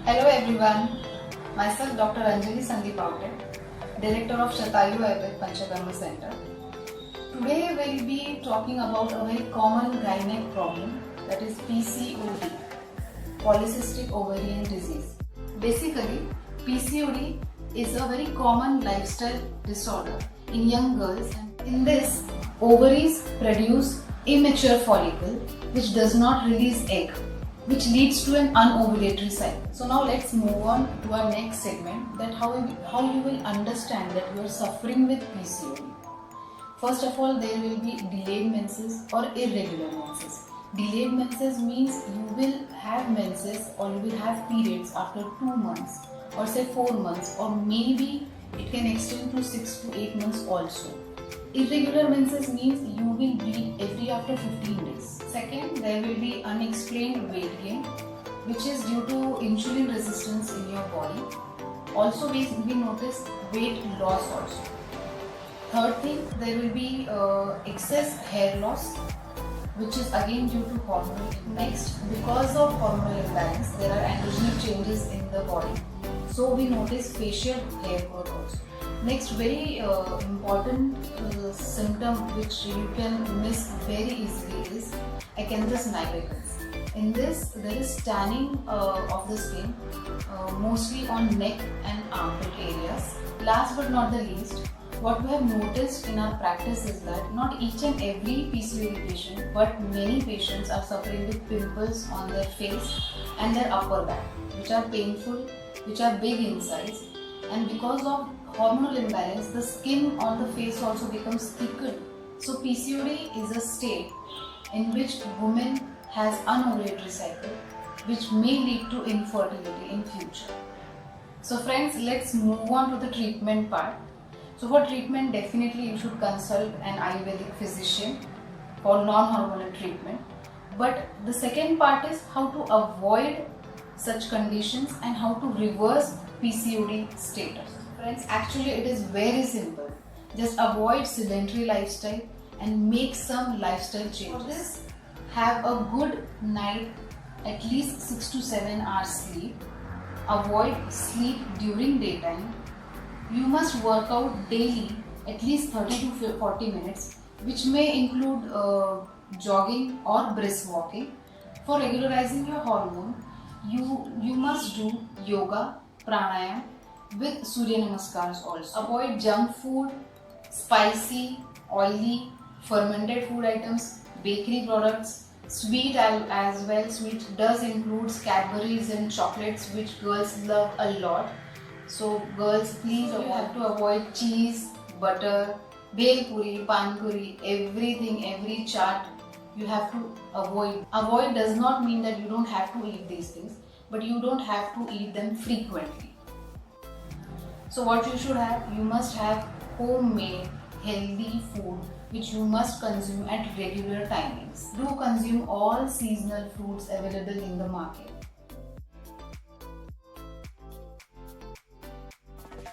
Hello everyone, myself Dr. Anjali Sandeep Aute, Director of Shatayu Ayurved Panchakarma Center. Today we'll be talking about a very common gynec problem, that is PCOD, Polycystic Ovarian Disease. Basically, PCOD is a very common lifestyle disorder in young girls, and in this, ovaries produce immature follicle which does not release egg, which leads to an anovulatory cycle. So now let's move on to our next segment, that how you will understand that you are suffering with PCOD. First of all, there will be delayed menses or irregular menses. Delayed menses means you will have menses or you will have periods after 2 months or say 4 months, or maybe it can extend to 6 to 8 months also. Irregular menses means you will bleed every after 15 days. Second, there will be unexplained weight gain, which is due to insulin resistance in your body. Also, we notice weight loss also. Third thing, there will be excess hair loss, which is again due to hormonal. Next, because of hormonal imbalance, there are androgenic changes in the body. So we notice facial hair growth also. Next, very important symptom which you can miss very easily is Acantha's nigricans. In this, there is tanning of the skin, mostly on neck and armpit areas. Last but not the least, what we have noticed in our practice is that not each and every PCOD patient, but many patients are suffering with pimples on their face and their upper back, which are painful, which are big in size, and because of hormonal imbalance, the skin on the face also becomes thickened. So PCOD is a state in which woman has anovulatory cycle, which may lead to infertility in future. So friends, let's move on to the treatment part. So for treatment, definitely you should consult an Ayurvedic physician for non-hormonal treatment. But the second part is how to avoid such conditions and how to reverse PCOD status. Friends, actually it is very simple. Just avoid sedentary lifestyle and make some lifestyle changes. For this, have a good night, at least 6 to 7 hours sleep. Avoid sleep during daytime. You must work out daily, at least 30 to 40 minutes, which may include jogging or brisk walking. For regularizing your hormone, you must do yoga, pranayam with Surya Namaskars also. Avoid junk food, spicy, oily, fermented food items, bakery products, sweet as well. Sweet does include Cadbury's and chocolates, which girls love a lot. So girls, please have to avoid cheese, butter, bhel puri, pan puri, everything, every chaat you have to avoid. Avoid does not mean that you don't have to eat these things, but you don't have to eat them frequently. So what you should have, you must have homemade healthy food which you must consume at regular timings. Do consume all seasonal fruits available in the market.